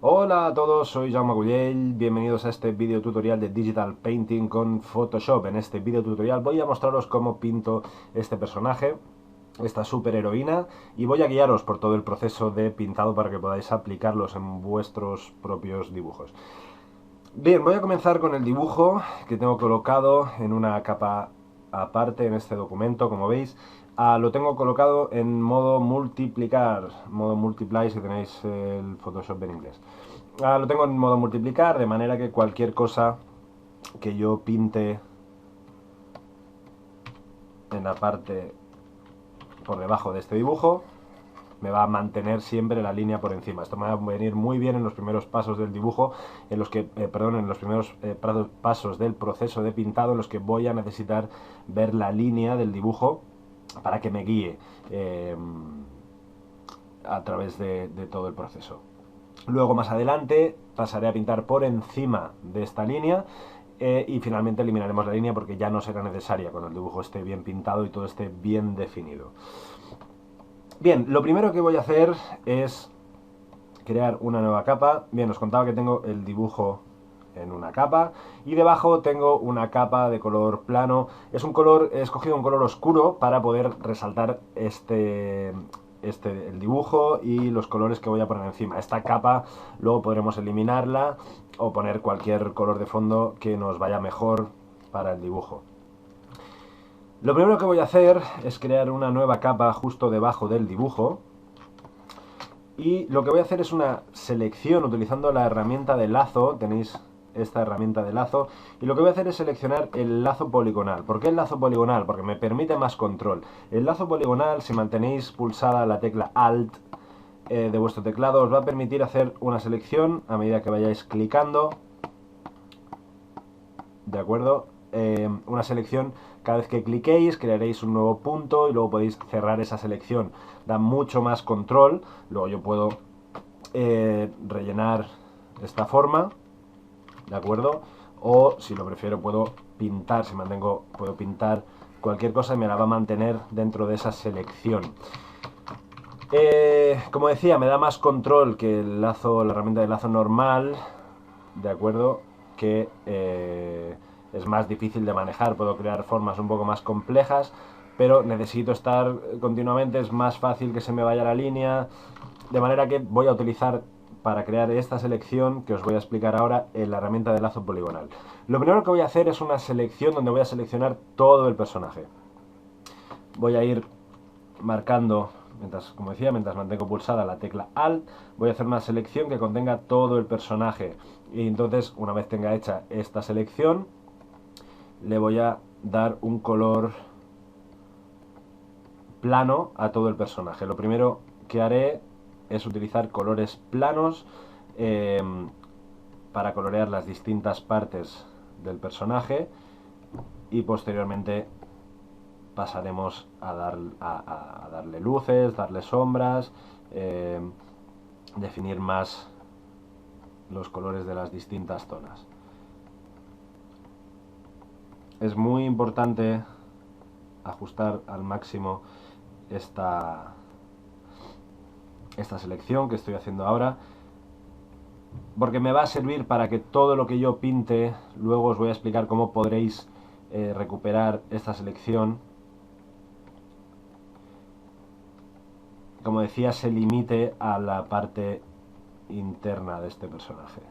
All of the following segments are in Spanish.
Hola a todos, soy Jaume Agullell, bienvenidos a este video tutorial de Digital Painting con Photoshop. En este video tutorial voy a mostraros cómo pinto este personaje, esta superheroína, y voy a guiaros por todo el proceso de pintado para que podáis aplicarlos en vuestros propios dibujos. Bien, voy a comenzar con el dibujo que tengo colocado en una capa aparte en este documento, como veis. Lo tengo colocado en modo multiplicar, modo multiply si tenéis el Photoshop en inglés. Lo tengo en modo multiplicar, de manera que cualquier cosa que yo pinte en la parte por debajo de este dibujo me va a mantener siempre la línea por encima. Esto me va a venir muy bien en los primeros pasos del dibujo, en los que, en los primeros pasos del proceso de pintado, en los que voy a necesitar ver la línea del dibujo para que me guíe a través de todo el proceso. Luego más adelante pasaré a pintar por encima de esta línea y finalmente eliminaremos la línea porque ya no será necesaria cuando el dibujo esté bien pintado y todo esté bien definido. Bien, lo primero que voy a hacer es crear una nueva capa. Bien, os contaba que tengo el dibujo en una capa y debajo tengo una capa de color plano. Es un color, he escogido un color oscuro para poder resaltar el dibujo y los colores que voy a poner encima. Esta capa luego podremos eliminarla o poner cualquier color de fondo que nos vaya mejor para el dibujo. Lo primero que voy a hacer es crear una nueva capa justo debajo del dibujo. Y lo que voy a hacer es una selección utilizando la herramienta de lazo. Tenéis esta herramienta de lazo. Y lo que voy a hacer es seleccionar el lazo poligonal. ¿Por qué el lazo poligonal? Porque me permite más control. El lazo poligonal, si mantenéis pulsada la tecla Alt de vuestro teclado, os va a permitir hacer una selección a medida que vayáis clicando. ¿De acuerdo? Una selección, cada vez que cliquéis crearéis un nuevo punto y luego podéis cerrar esa selección. Da mucho más control. Luego yo puedo rellenar esta forma, ¿de acuerdo? O si lo prefiero puedo pintar, si mantengo, puedo pintar cualquier cosa y me la va a mantener dentro de esa selección. Como decía, me da más control que el lazo, la herramienta de lazo normal, ¿de acuerdo? Que es más difícil de manejar, puedo crear formas un poco más complejas, pero necesito estar continuamente, es más fácil que se me vaya la línea, de manera que voy a utilizar para crear esta selección que os voy a explicar ahora en la herramienta de lazo poligonal. Lo primero que voy a hacer es una selección donde voy a seleccionar todo el personaje. Voy a ir marcando, como decía, mientras mantengo pulsada la tecla Alt, voy a hacer una selección que contenga todo el personaje. Y entonces, una vez tenga hecha esta selección, le voy a dar un color plano a todo el personaje. Lo primero que haré es utilizar colores planos para colorear las distintas partes del personaje y posteriormente pasaremos a darle luces, darle sombras, definir más los colores de las distintas zonas. Es muy importante ajustar al máximo esta selección que estoy haciendo ahora, porque me va a servir para que todo lo que yo pinte, luego os voy a explicar cómo podréis recuperar esta selección. Como decía, se limite a la parte interna de este personaje.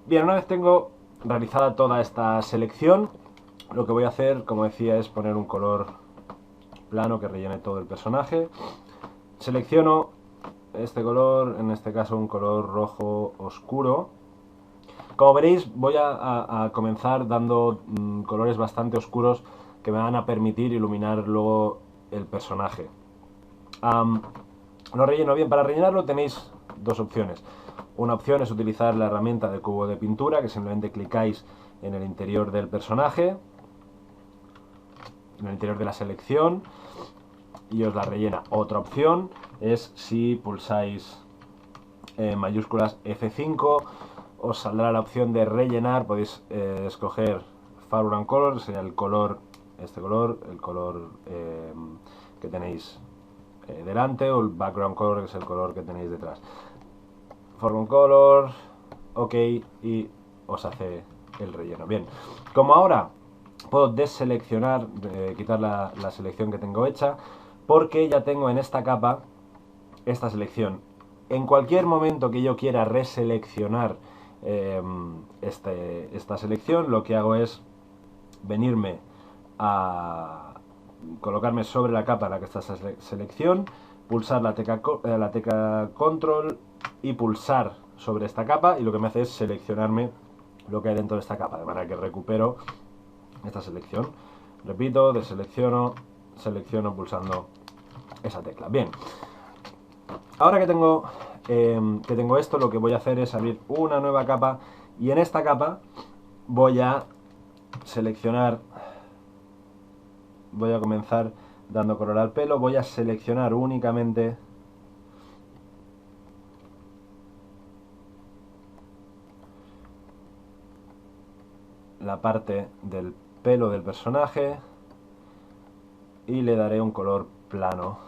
Bien, una vez tengo realizada toda esta selección, lo que voy a hacer, como decía, es poner un color plano que rellene todo el personaje. Selecciono este color, en este caso un color rojo oscuro. Como veréis, voy a comenzar dando colores bastante oscuros que me van a permitir iluminar luego el personaje. Lo relleno bien. Para rellenarlo tenéis dos opciones. Una opción es utilizar la herramienta de cubo de pintura, que simplemente clicáis en el interior del personaje, en el interior de la selección, y os la rellena. Otra opción es si pulsáis mayúsculas F5, os saldrá la opción de rellenar. Podéis escoger Foreground Color, sería el color, este color, el color que tenéis delante, o el Background Color, que es el color que tenéis detrás. Foreground Color, ok, y os hace el relleno. Bien, como ahora puedo deseleccionar, quitar la selección que tengo hecha, porque ya tengo en esta capa esta selección. En cualquier momento que yo quiera reseleccionar esta selección, lo que hago es venirme a colocarme sobre la capa en la que está esa selección, pulsar la tecla Control y pulsar sobre esta capa, y lo que me hace es seleccionarme lo que hay dentro de esta capa, de manera que recupero esta selección. Repito, deselecciono, selecciono pulsando esa tecla. Bien, ahora que tengo esto, lo que voy a hacer es abrir una nueva capa, y en esta capa voy a seleccionar, voy a comenzar dando color al pelo, voy a seleccionar únicamente la parte del pelo del personaje y le daré un color plano.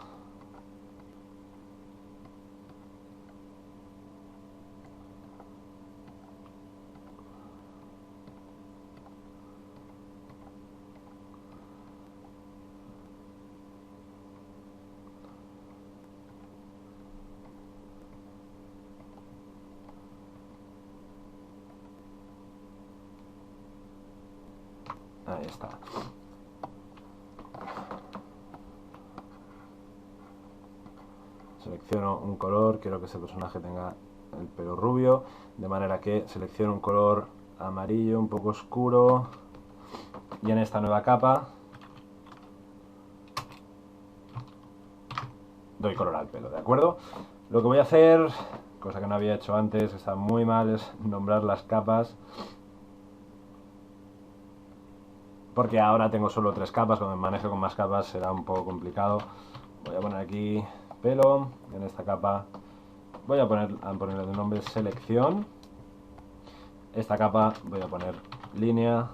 Ahí está. Selecciono un color, quiero que ese personaje tenga el pelo rubio, de manera que selecciono un color amarillo un poco oscuro, y en esta nueva capa doy color al pelo, ¿de acuerdo? Lo que voy a hacer, cosa que no había hecho antes, está muy mal, es nombrar las capas, porque ahora tengo solo 3 capas. Cuando me maneje con más capas será un poco complicado. Voy a poner aquí pelo, en esta capa voy a ponerle de nombre selección, esta capa voy a poner línea,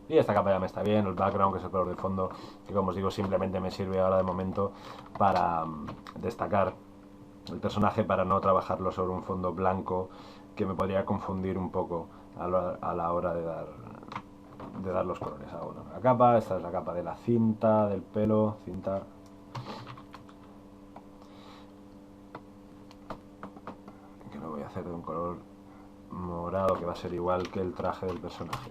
y esta capa ya me está bien, el background, que es el color de fondo, que como os digo simplemente me sirve ahora de momento para destacar el personaje, para no trabajarlo sobre un fondo blanco que me podría confundir un poco a la hora de dar los colores a uno. La capa, esta es la capa de la cinta, del pelo, cinta. Que lo voy a hacer de un color morado, que va a ser igual que el traje del personaje.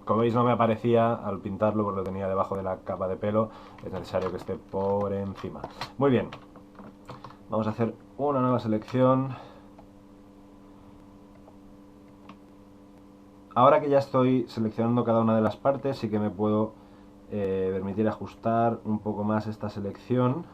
Como veis, no me aparecía al pintarlo porque lo tenía debajo de la capa de pelo, es necesario que esté por encima. Muy bien, vamos a hacer una nueva selección. Ahora que ya estoy seleccionando cada una de las partes, sí que me puedo permitir ajustar un poco más esta selección.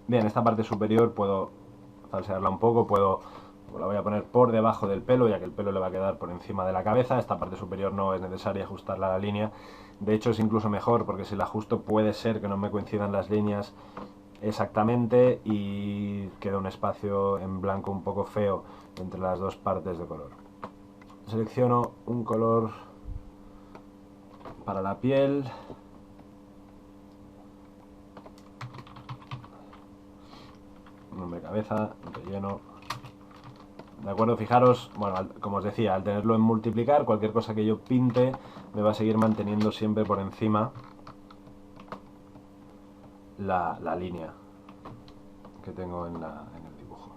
Bien, esta parte superior puedo falsearla un poco, la voy a poner por debajo del pelo, ya que el pelo le va a quedar por encima de la cabeza. Esta parte superior no es necesario ajustarla a la línea, de hecho es incluso mejor, porque si la ajusto puede ser que no me coincidan las líneas exactamente y queda un espacio en blanco un poco feo entre las dos partes de color. Selecciono un color para la piel, nombre cabeza, relleno. ¿De acuerdo? Fijaros, bueno, como os decía, al tenerlo en multiplicar, cualquier cosa que yo pinte me va a seguir manteniendo siempre por encima la línea. que tengo en el dibujo.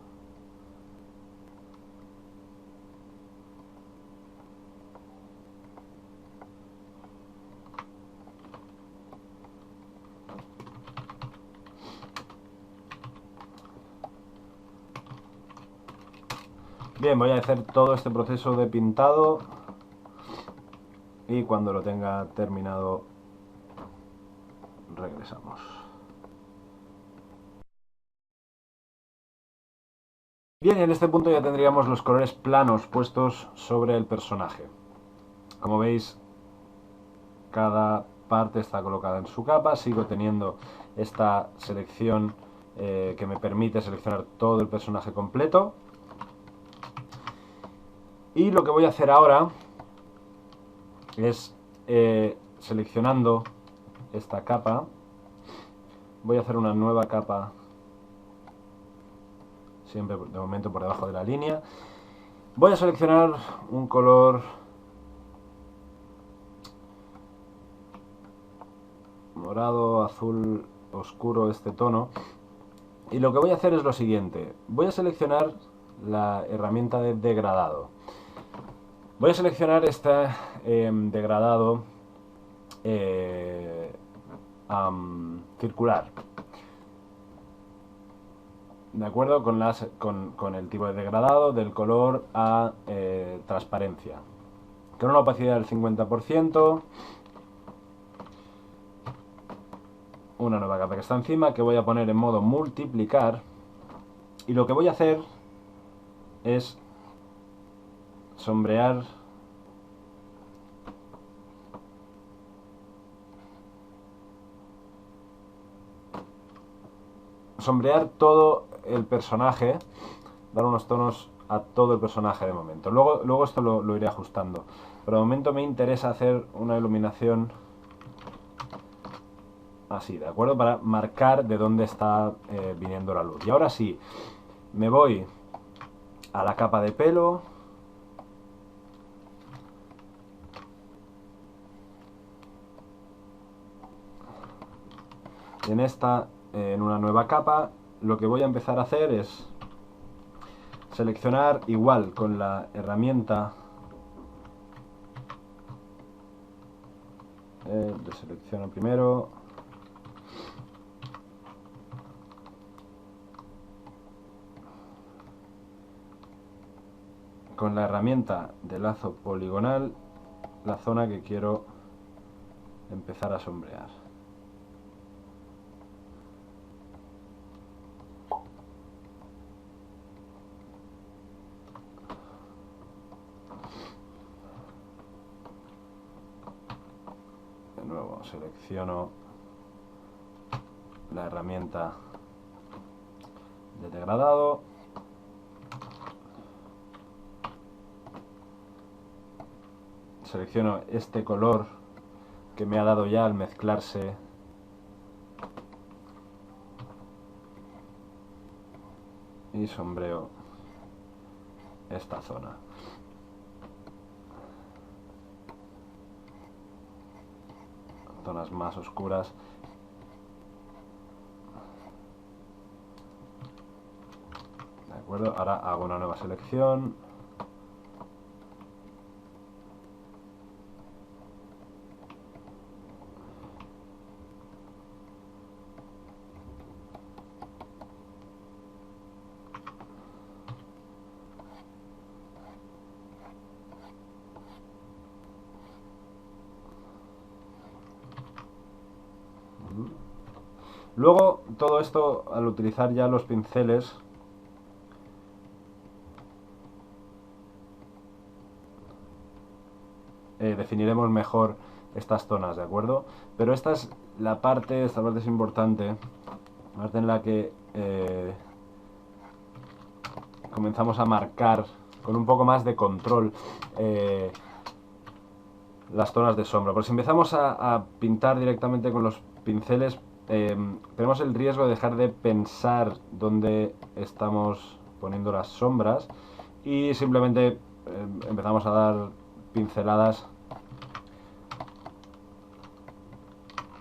Bien, voy a hacer todo este proceso de pintado y cuando lo tenga terminado regresamos. Bien, en este punto ya tendríamos los colores planos puestos sobre el personaje. Como veis, cada parte está colocada en su capa. Sigo teniendo esta selección que me permite seleccionar todo el personaje completo. Y lo que voy a hacer ahora es, seleccionando esta capa, voy a hacer una nueva capa, siempre de momento por debajo de la línea. Voy a seleccionar un color morado, azul oscuro, este tono. Y lo que voy a hacer es lo siguiente. Voy a seleccionar la herramienta de degradado. Voy a seleccionar este degradado circular. De acuerdo con el tipo de degradado, del color a transparencia. Con una opacidad del 50%. Una nueva capa que está encima, que voy a poner en modo multiplicar. Y lo que voy a hacer es sombrear todo el personaje, dar unos tonos a todo el personaje de momento. Luego esto lo iré ajustando, pero de momento me interesa hacer una iluminación así, ¿de acuerdo? Para marcar de dónde está viniendo la luz. Y ahora sí, me voy a la capa de pelo. En esta, en una nueva capa, lo que voy a empezar a hacer es seleccionar igual con la herramienta deselecciono primero, con la herramienta de lazo poligonal la zona que quiero empezar a sombrear. De nuevo selecciono la herramienta de degradado, selecciono este color que me ha dado ya al mezclarse y sombreo esta zona. Zonas más oscuras. De acuerdo, ahora hago una nueva selección. Luego, todo esto, al utilizar ya los pinceles, definiremos mejor estas zonas, ¿de acuerdo? Pero esta parte es importante, la parte en la que comenzamos a marcar con un poco más de control las zonas de sombra. Porque si empezamos a pintar directamente con los pinceles, tenemos el riesgo de dejar de pensar dónde estamos poniendo las sombras y simplemente empezamos a dar pinceladas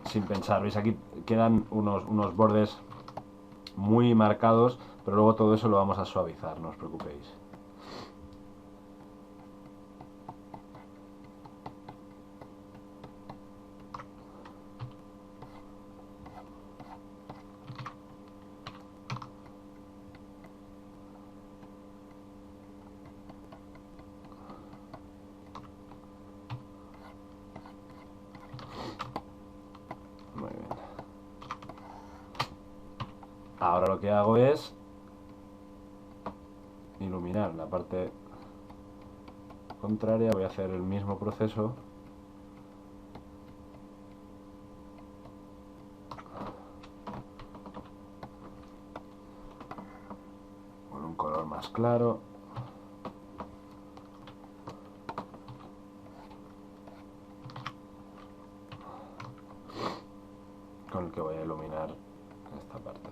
sin pensar. ¿Veis? Aquí quedan unos bordes muy marcados, pero luego todo eso lo vamos a suavizar, no os preocupéis. Muy bien. Ahora lo que hago es iluminar la parte contraria. Voy a hacer el mismo proceso con un color más claro. Con el que voy a iluminar esta parte.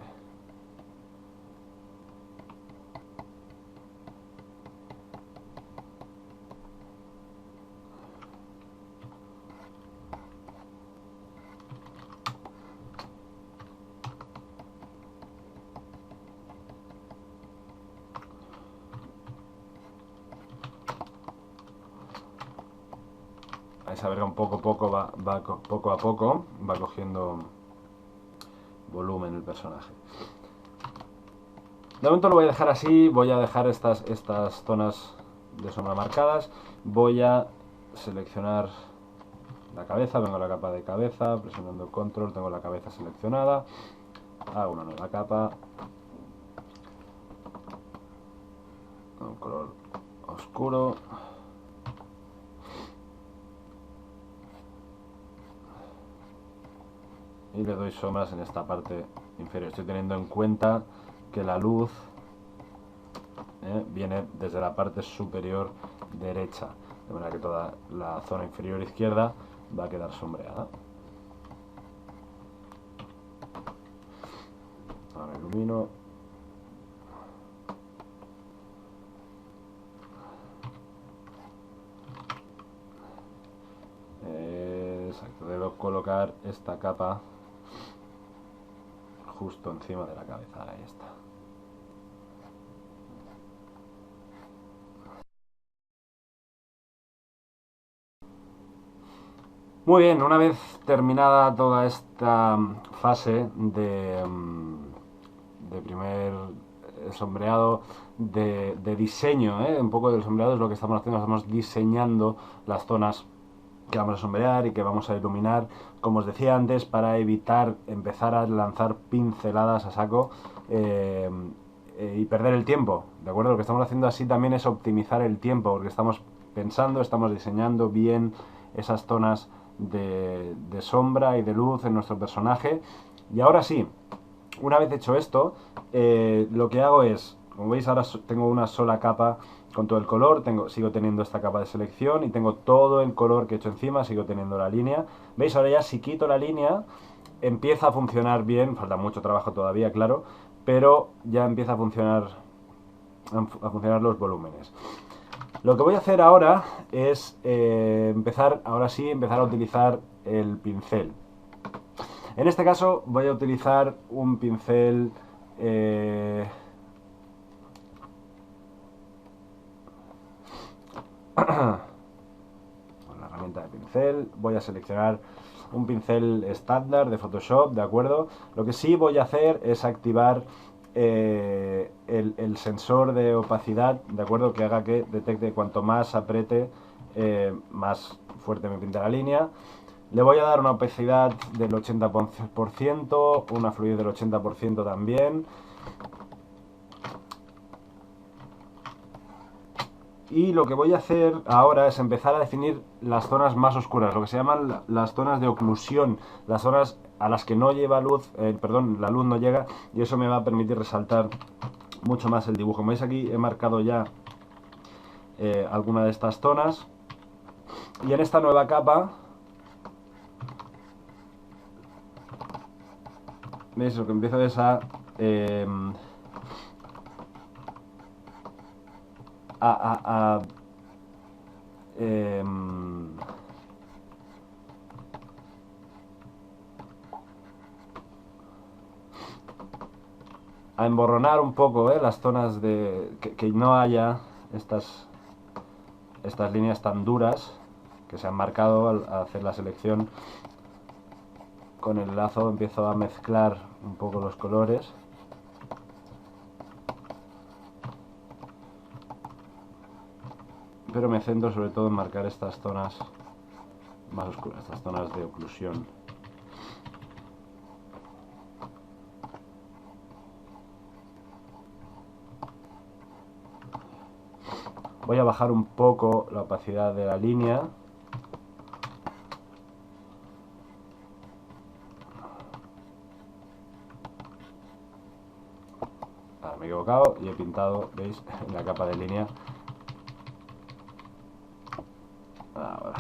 Vais a ver que poco a poco va cogiendo volumen el personaje. De momento lo voy a dejar así, voy a dejar estas zonas de sombra marcadas, voy a seleccionar la cabeza, vengo a la capa de cabeza, presionando control, tengo la cabeza seleccionada, hago una nueva capa, un color oscuro, y le doy sombras en esta parte inferior. Estoy teniendo en cuenta que la luz viene desde la parte superior derecha, de manera que toda la zona inferior izquierda va a quedar sombreada. Ahora ilumino. Exacto, debo colocar esta capa justo encima de la cabeza. Ahí está. Muy bien, una vez terminada toda esta fase de primer sombreado, de diseño, un poco del sombreado es lo que estamos haciendo, estamos diseñando las zonas que vamos a sombrear y que vamos a iluminar, como os decía antes, para evitar empezar a lanzar pinceladas a saco y perder el tiempo, ¿de acuerdo? Lo que estamos haciendo así también es optimizar el tiempo, porque estamos pensando, estamos diseñando bien esas zonas de sombra y de luz en nuestro personaje. Y ahora sí, una vez hecho esto, lo que hago es, como veis ahora tengo una sola capa con todo el color, sigo teniendo esta capa de selección y tengo todo el color que he hecho encima, sigo teniendo la línea. ¿Veis? Ahora ya si quito la línea empieza a funcionar bien, falta mucho trabajo todavía, claro, pero ya empieza a funcionar los volúmenes. Lo que voy a hacer ahora es empezar a utilizar el pincel. En este caso voy a utilizar un pincel con la herramienta de pincel. Voy a seleccionar un pincel estándar de Photoshop, ¿de acuerdo? Lo que sí voy a hacer es activar el sensor de opacidad, ¿de acuerdo? Que haga que detecte cuanto más apriete, más fuerte me pinta la línea. Le voy a dar una opacidad del 80%, una fluidez del 80% también. Y lo que voy a hacer ahora es empezar a definir las zonas más oscuras, lo que se llaman las zonas de oclusión, las zonas a las que no lleva luz, la luz no llega, y eso me va a permitir resaltar mucho más el dibujo. Como veis aquí he marcado ya alguna de estas zonas, y en esta nueva capa, ¿veis? Lo que empiezo es a a emborronar un poco las zonas que no haya estas líneas tan duras que se han marcado al hacer la selección. Con el lazo empiezo a mezclar un poco los colores. Pero me centro sobre todo en marcar estas zonas más oscuras, estas zonas de oclusión. Voy a bajar un poco la opacidad de la línea. Me he equivocado y he pintado, ¿veis? En la capa de línea. Ahora.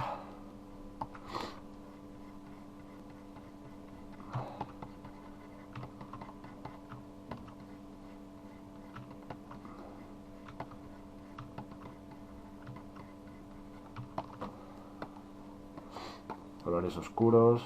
Colores oscuros.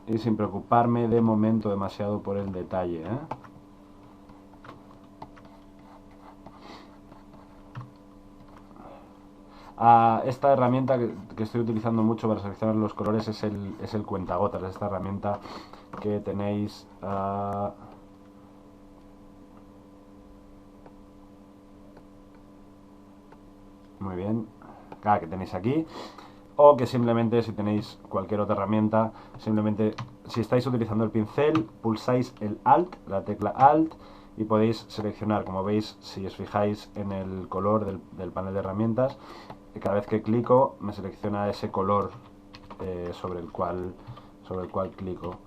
Y sin preocuparme de momento demasiado por el detalle, Esta herramienta que estoy utilizando mucho para seleccionar los colores es el cuentagotas, esta herramienta que tenéis muy bien, que tenéis aquí, o que simplemente, si tenéis cualquier otra herramienta, simplemente si estáis utilizando el pincel, pulsáis el Alt, la tecla Alt, y podéis seleccionar. Como veis, si os fijáis en el color del panel de herramientas, cada vez que clico me selecciona ese color sobre el cual clico.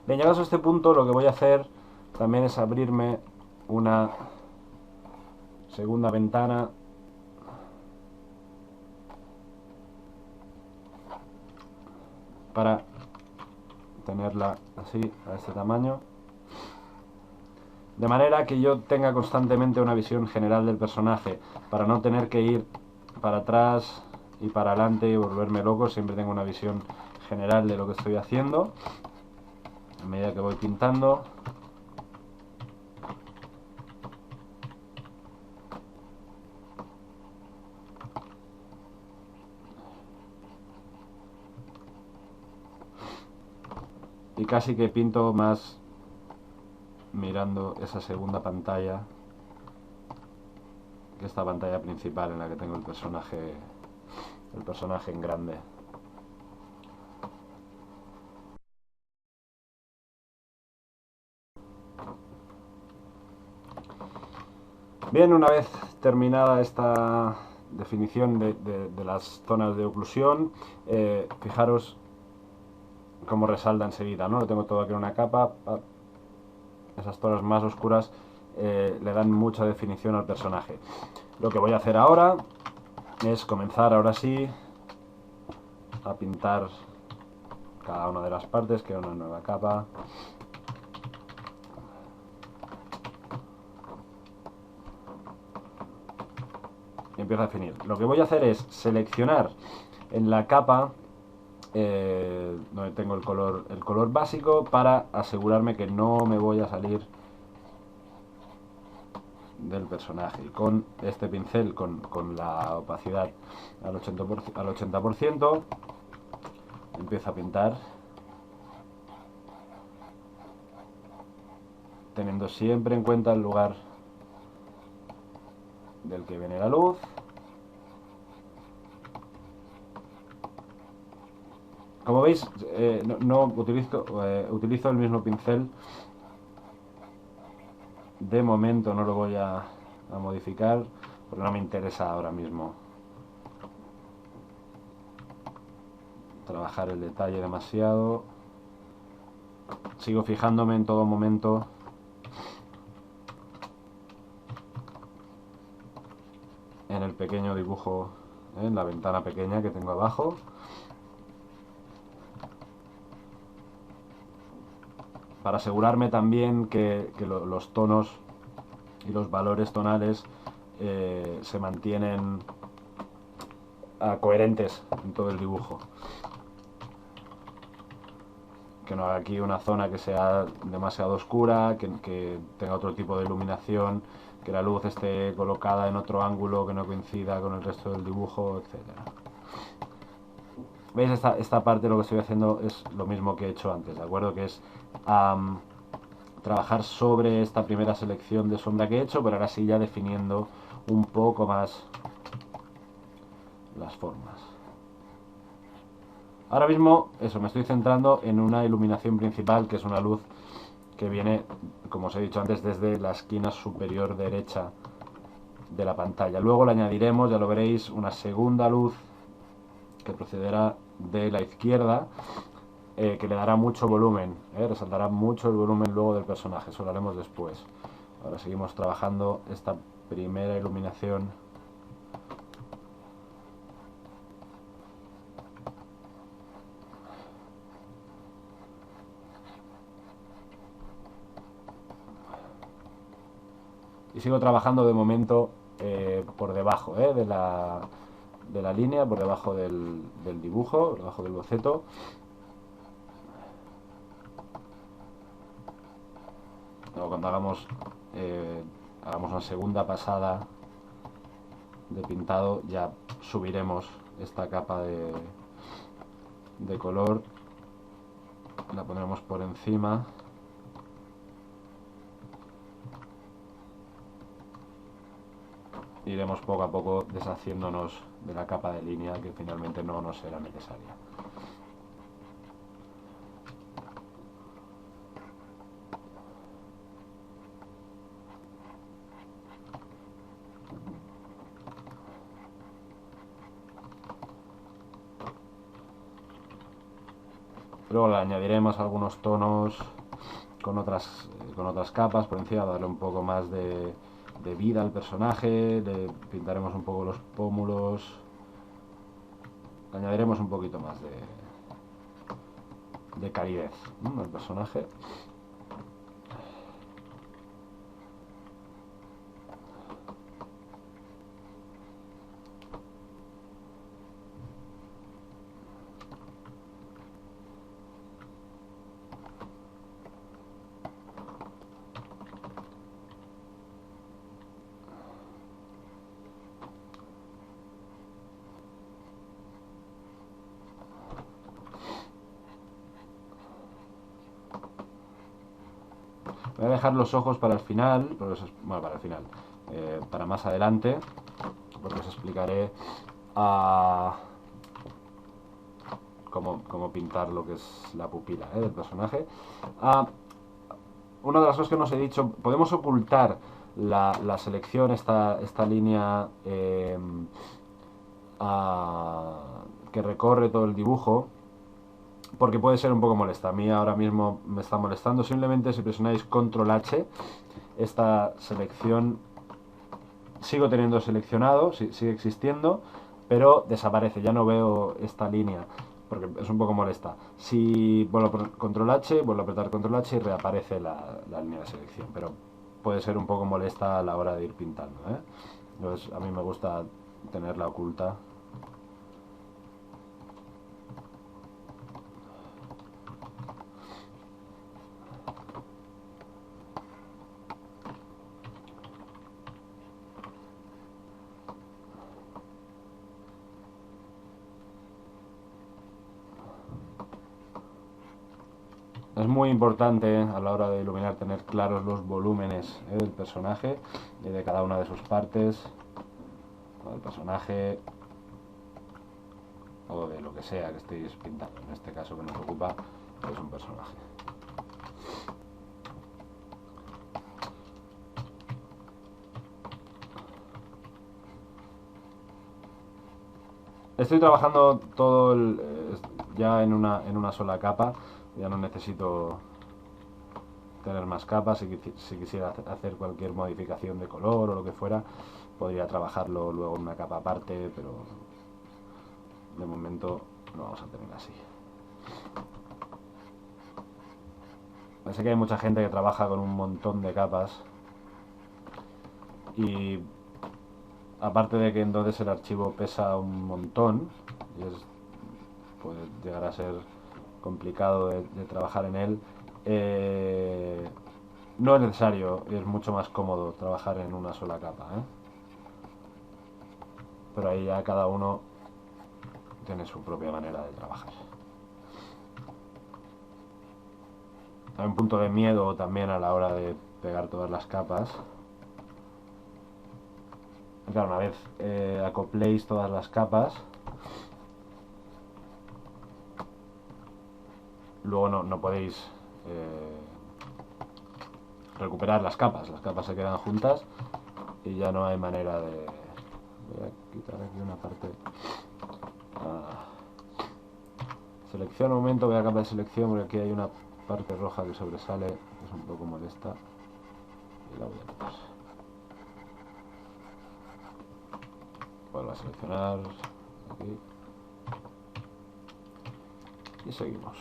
Bien, llegados a este punto, lo que voy a hacer también es abrirme una segunda ventana para tenerla así, a este tamaño, de manera que yo tenga constantemente una visión general del personaje, para no tener que ir para atrás y para adelante y volverme loco. Siempre tengo una visión general de lo que estoy haciendo a medida que voy pintando. Y casi que pinto más mirando esa segunda pantalla que esta pantalla principal en la que tengo el personaje en grande. Bien, una vez terminada esta definición de las zonas de oclusión, fijaros cómo resalta enseguida, ¿no? Lo tengo todo aquí en una capa. Esas zonas más oscuras le dan mucha definición al personaje. Lo que voy a hacer ahora es comenzar, ahora sí, a pintar cada una de las partes, que una nueva capa. Y empiezo a definir. Lo que voy a hacer es seleccionar en la capa donde tengo el color básico, para asegurarme que no me voy a salir del personaje. Y con este pincel, con la opacidad al 80%, empiezo a pintar, teniendo siempre en cuenta el lugar del que viene la luz. Como veis, no utilizo el mismo pincel. De momento no lo voy a modificar porque no me interesa ahora mismo trabajar el detalle demasiado. Sigo fijándome en todo momento en el pequeño dibujo, en la ventana pequeña que tengo abajo. Para asegurarme también que los tonos y los valores tonales se mantienen coherentes en todo el dibujo. Que no haga aquí una zona que sea demasiado oscura, que tenga otro tipo de iluminación, que la luz esté colocada en otro ángulo que no coincida con el resto del dibujo, etcétera. ¿Veis? Esta parte lo que estoy haciendo es lo mismo que he hecho antes, ¿de acuerdo? Que es trabajar sobre esta primera selección de sombra que he hecho, pero ahora sí ya definiendo un poco más las formas. Ahora mismo, eso, me estoy centrando en una iluminación principal, que es una luz que viene, como os he dicho antes, desde la esquina superior derecha de la pantalla. Luego le añadiremos, ya lo veréis, una segunda luz que procederá de la izquierda, que le dará mucho volumen, resaltará mucho el volumen luego del personaje. Eso lo haremos después. Ahora seguimos trabajando esta primera iluminación. Y sigo trabajando de momento por debajo de la línea, por debajo del dibujo, por debajo del boceto. Luego cuando hagamos una segunda pasada de pintado, ya subiremos esta capa de color, la pondremos por encima. Iremos poco a poco deshaciéndonos de la capa de línea que finalmente no nos será necesaria. Luego le añadiremos algunos tonos con otras capas por encima, darle un poco más de vida al personaje, le pintaremos un poco los pómulos, le añadiremos un poquito más de calidez al personaje. Voy a dejar los ojos para el final, bueno, para el final, para más adelante, porque os explicaré cómo pintar lo que es la pupila del personaje. Una de las cosas que no os he dicho, podemos ocultar la selección, esta línea que recorre todo el dibujo, porque puede ser un poco molesta. A mí ahora mismo me está molestando. Simplemente si presionáis Control H, esta selección sigo teniendo seleccionado, sigue existiendo, pero desaparece. Ya no veo esta línea porque es un poco molesta. Si vuelvo a poner Control H, vuelvo a apretar Control H y reaparece la línea de selección, pero puede ser un poco molesta a la hora de ir pintando, Entonces a mí me gusta tenerla oculta. Es muy importante a la hora de iluminar tener claros los volúmenes del personaje y de cada una de sus partes. El personaje o de lo que sea que estéis pintando. En este caso que nos ocupa es un personaje. Estoy trabajando todo ya en una sola capa, ya no necesito tener más capas. Si quisiera hacer cualquier modificación de color o lo que fuera, podría trabajarlo luego en una capa aparte, pero de momento lo vamos a tener así. Sé que hay mucha gente que trabaja con un montón de capas y aparte de que entonces el archivo pesa un montón y puede llegar a ser complicado de trabajar en él, no es necesario y es mucho más cómodo trabajar en una sola capa, ¿eh? Pero ahí ya cada uno tiene su propia manera de trabajar. Hay un punto de miedo también a la hora de pegar todas las capas. Claro, una vez acopléis todas las capas, luego no podéis recuperar las capas se quedan juntas y ya no hay manera de... Voy a quitar aquí una parte. Selecciono un momento, voy a capa de selección porque aquí hay una parte roja que sobresale, que es un poco molesta, y la voy a quitar. Vuelvo a seleccionar aquí y seguimos.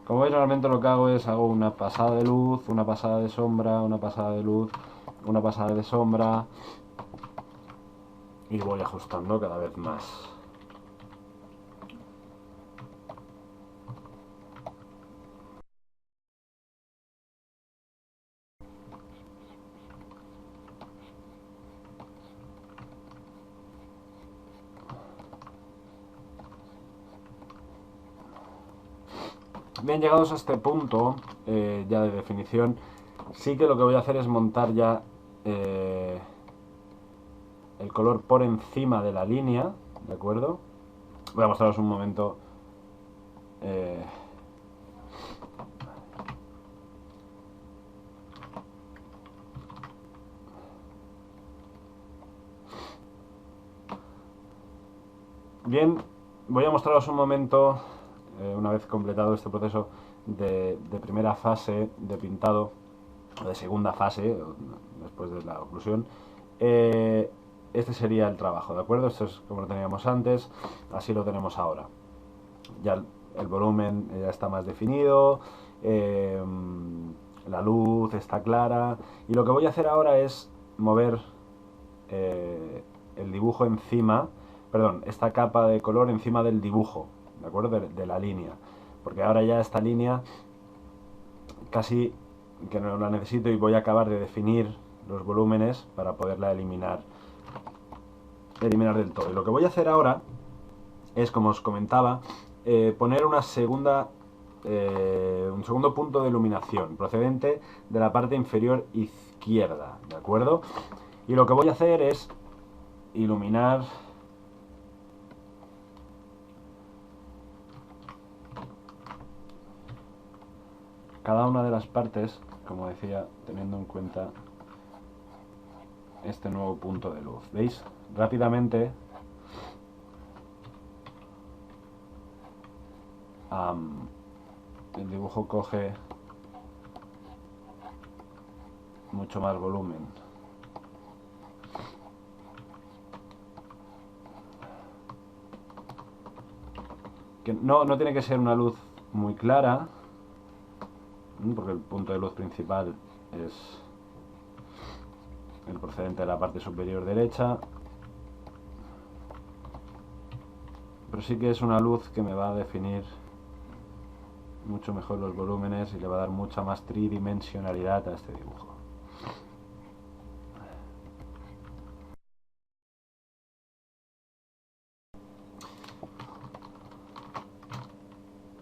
Como veis, realmente lo que hago es hago una pasada de luz, una pasada de sombra, una pasada de luz, una pasada de sombra y voy ajustando cada vez más. Bien, llegados a este punto ya de definición, sí que lo que voy a hacer es montar ya el color por encima de la línea, ¿de acuerdo? Voy a mostraros un momento. Bien, voy a mostraros un momento, una vez completado este proceso de primera fase de pintado, o de segunda fase, después de la oclusión. Este sería el trabajo, ¿de acuerdo? Esto es como lo teníamos antes, así lo tenemos ahora. Ya el volumen ya está más definido, la luz está clara, y lo que voy a hacer ahora es mover el dibujo encima, perdón, esta capa de color encima del dibujo, ¿de acuerdo? De la línea, porque ahora ya esta línea casi que no la necesito y voy a acabar de definir los volúmenes para poderla eliminar del todo. Y lo que voy a hacer ahora es, como os comentaba, poner un segundo punto de iluminación procedente de la parte inferior izquierda, ¿de acuerdo? Y lo que voy a hacer es iluminar cada una de las partes, como decía, teniendo en cuenta este nuevo punto de luz. ¿Veis? Rápidamente el dibujo coge mucho más volumen. Que no tiene que ser una luz muy clara, porque el punto de luz principal es el procedente de la parte superior derecha, pero sí que es una luz que me va a definir mucho mejor los volúmenes y le va a dar mucha más tridimensionalidad a este dibujo.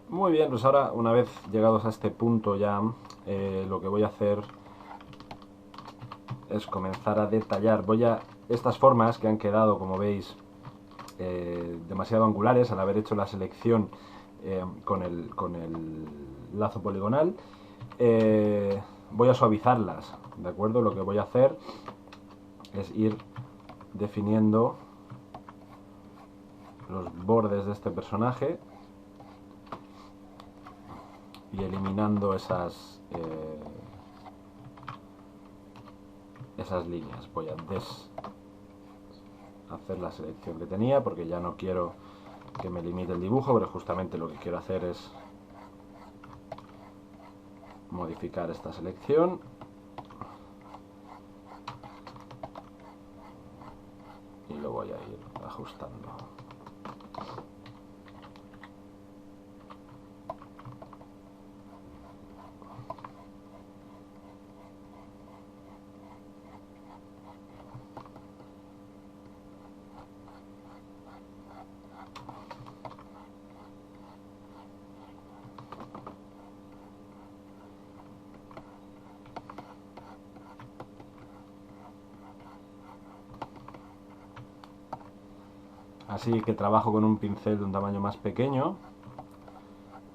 Muy bien, pues ahora una vez llegados a este punto ya, lo que voy a hacer es comenzar a detallar. Estas formas que han quedado, como veis, demasiado angulares al haber hecho la selección con el lazo poligonal, voy a suavizarlas, ¿de acuerdo? Lo que voy a hacer es ir definiendo los bordes de este personaje y eliminando esas líneas. Voy a hacer la selección que tenía porque ya no quiero que me limite el dibujo, pero justamente lo que quiero hacer es modificar esta selección y lo voy a ir ajustando. Así que trabajo con un pincel de un tamaño más pequeño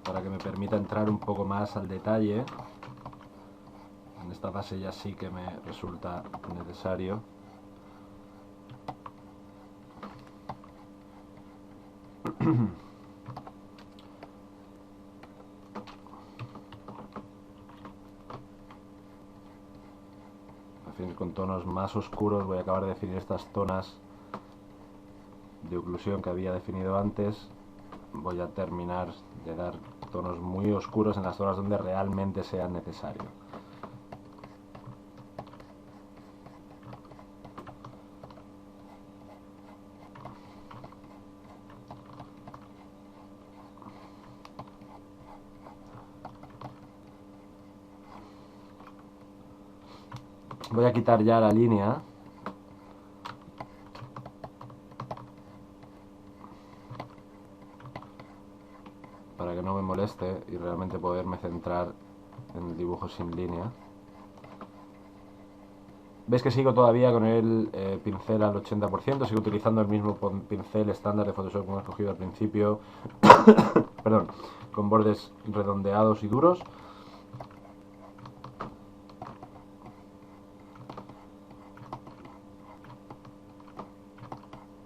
para que me permita entrar un poco más al detalle. En esta fase ya sí que me resulta necesario. Definir con tonos más oscuros, voy a acabar de definir estas zonas de oclusión que había definido antes. Voy a terminar de dar tonos muy oscuros en las zonas donde realmente sea necesario. Voy a quitar ya la línea para que no me moleste y realmente poderme centrar en el dibujo sin línea. Veis que sigo todavía con el pincel al 80%, sigo utilizando el mismo pincel estándar de Photoshop que hemos cogido al principio, perdón, con bordes redondeados y duros.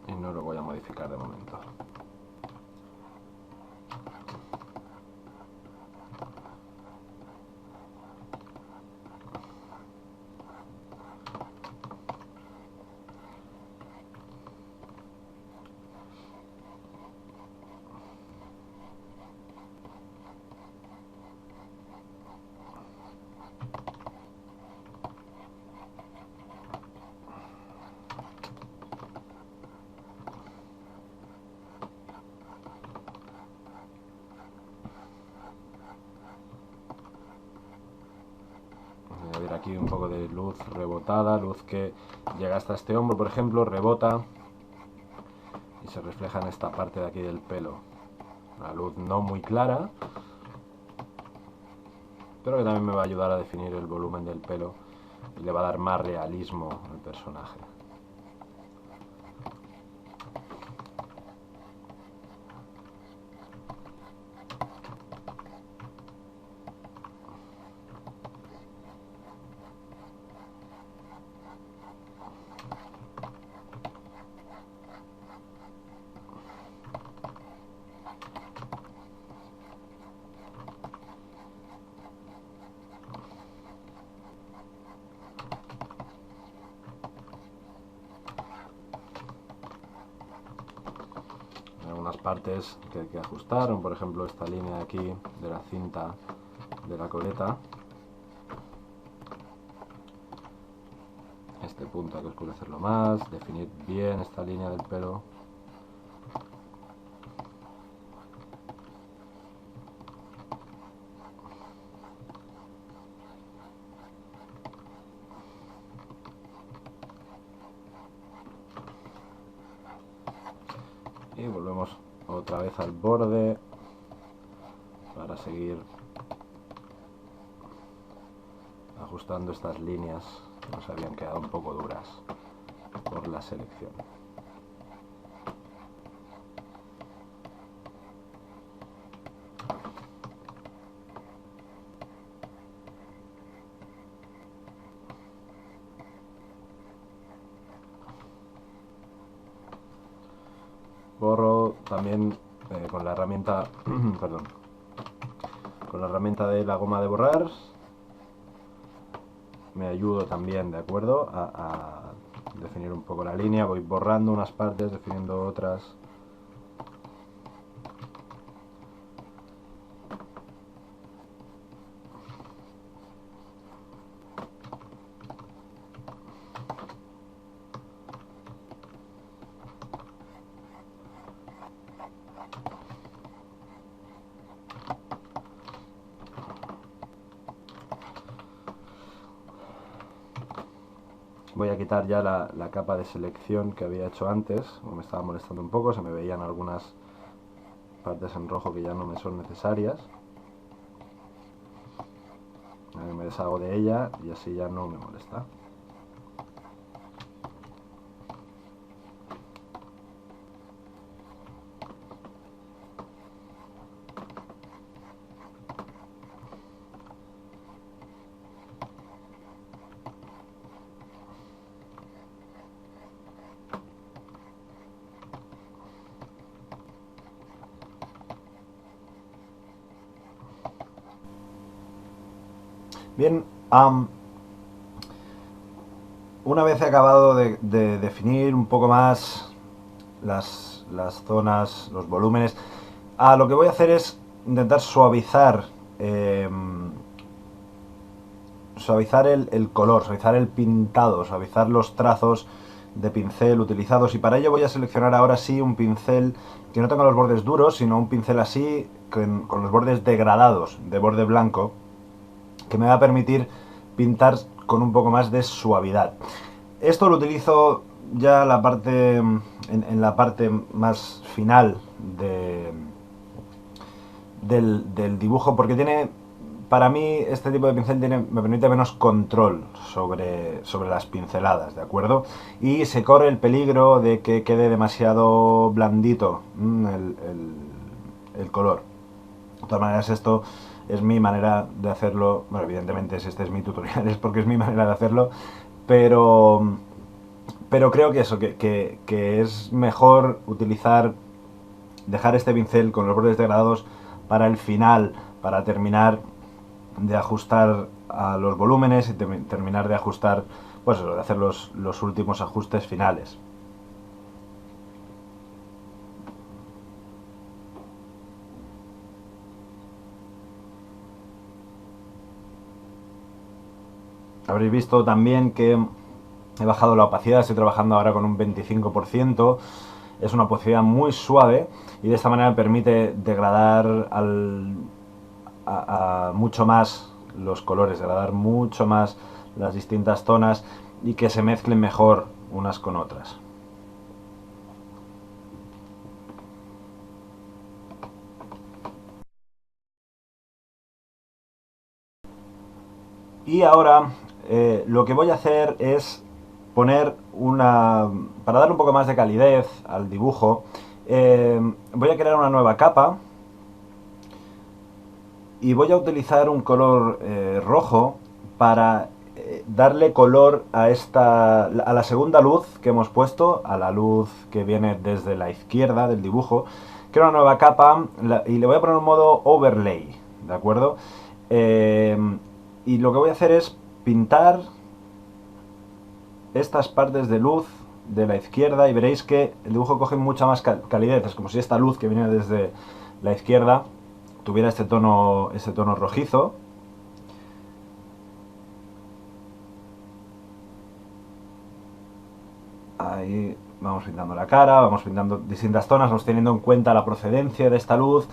Y no lo voy a modificar de momento. Voy a ver aquí un poco de luz rebotada, luz que llega hasta este hombro, por ejemplo, rebota y se refleja en esta parte de aquí del pelo. Una luz no muy clara, pero que también me va a ayudar a definir el volumen del pelo y le va a dar más realismo al personaje. Algunas partes que hay que ajustar, por ejemplo esta línea de aquí de la cinta de la coleta, este punto hay que oscurecerlo más, definir bien esta línea del pelo. Y volvemos otra vez al borde para seguir ajustando estas líneas que nos habían quedado un poco duras por la selección. Borro también con la herramienta perdón, con la herramienta de la goma de borrar. Me ayudo también, ¿de acuerdo? A definir un poco la línea. Voy borrando unas partes, definiendo otras. Voy a quitar ya la capa de selección que había hecho antes, me estaba molestando un poco, se me veían algunas partes en rojo que ya no me son necesarias. Me deshago de ella y así ya no me molesta. Bien, una vez he acabado de definir un poco más las zonas, los volúmenes, lo que voy a hacer es intentar suavizar suavizar el color, suavizar el pintado, suavizar los trazos de pincel utilizados, y para ello voy a seleccionar ahora sí un pincel que no tenga los bordes duros, sino un pincel así con los bordes degradados, de borde blanco, que me va a permitir pintar con un poco más de suavidad. Esto lo utilizo ya en la parte más final del dibujo, porque para mí este tipo de pincel me permite menos control sobre las pinceladas, ¿de acuerdo? Y se corre el peligro de que quede demasiado blandito el color. De todas maneras, esto es mi manera de hacerlo. Bueno, evidentemente, si este es mi tutorial es porque es mi manera de hacerlo, pero creo que eso, que es mejor dejar este pincel con los bordes degradados para el final, para terminar de ajustar a los volúmenes y terminar de ajustar, pues de hacer los últimos ajustes finales. Habréis visto también que he bajado la opacidad, estoy trabajando ahora con un 25%, es una opacidad muy suave y de esta manera me permite degradar mucho más los colores, degradar mucho más las distintas zonas y que se mezclen mejor unas con otras. Y ahora lo que voy a hacer es poner para darle un poco más de calidez al dibujo, voy a crear una nueva capa y voy a utilizar un color rojo para darle color a la segunda luz que hemos puesto, a la luz que viene desde la izquierda del dibujo. Creo una nueva capa y le voy a poner un modo overlay, ¿de acuerdo? Y lo que voy a hacer es pintar estas partes de luz de la izquierda y veréis que el dibujo coge mucha más calidez. Es como si esta luz que viene desde la izquierda tuviera este tono rojizo. Ahí vamos pintando la cara, vamos pintando distintas zonas, vamos teniendo en cuenta la procedencia de esta luz.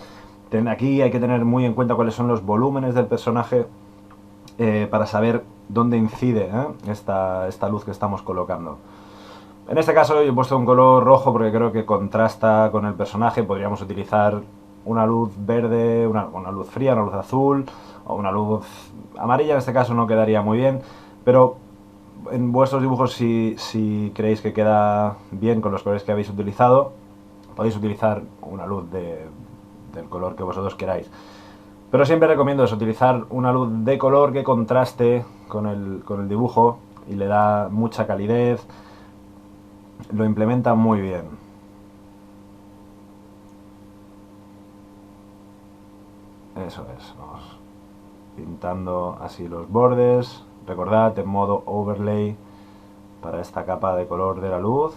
Aquí hay que tener muy en cuenta cuáles son los volúmenes del personaje para saber dónde incide esta luz que estamos colocando. En este caso yo he puesto un color rojo porque creo que contrasta con el personaje. Podríamos utilizar una luz verde, una luz fría, una luz azul o una luz amarilla. En este caso no quedaría muy bien, pero en vuestros dibujos, si creéis que queda bien con los colores que habéis utilizado, podéis utilizar una luz del color que vosotros queráis. Pero siempre recomiendo es utilizar una luz de color que contraste con el dibujo y le da mucha calidez, lo implementa muy bien. Eso es, vamos pintando así los bordes. Recordad en modo overlay para esta capa de color de la luz.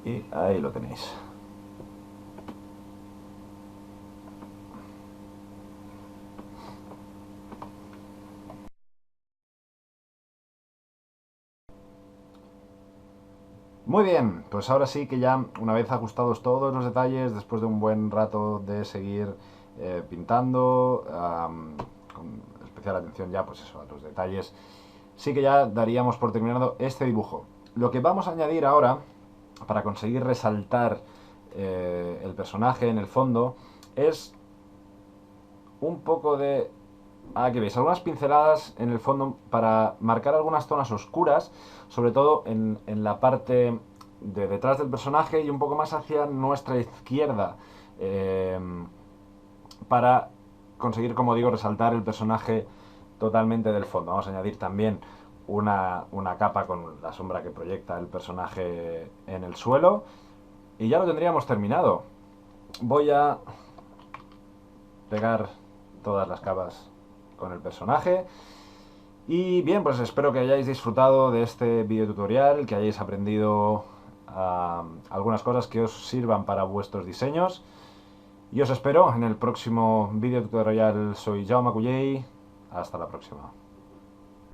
Y ahí lo tenéis. Muy bien, pues ahora sí que ya una vez ajustados todos los detalles, después de un buen rato de seguir pintando, con especial atención ya pues eso, a los detalles, sí que ya daríamos por terminado este dibujo. Lo que vamos a añadir ahora, para conseguir resaltar el personaje en el fondo, es un poco de... Aquí veis, algunas pinceladas en el fondo para marcar algunas zonas oscuras, sobre todo en la parte de detrás del personaje y un poco más hacia nuestra izquierda, eh, para conseguir, como digo, resaltar el personaje totalmente del fondo. Vamos a añadir también una capa con la sombra que proyecta el personaje en el suelo y ya lo tendríamos terminado. Voy a pegar todas las capas con el personaje. Y bien, pues espero que hayáis disfrutado de este video tutorial, que hayáis aprendido algunas cosas que os sirvan para vuestros diseños. Y os espero en el próximo video tutorial. Soy Jaume Cullell. Hasta la próxima.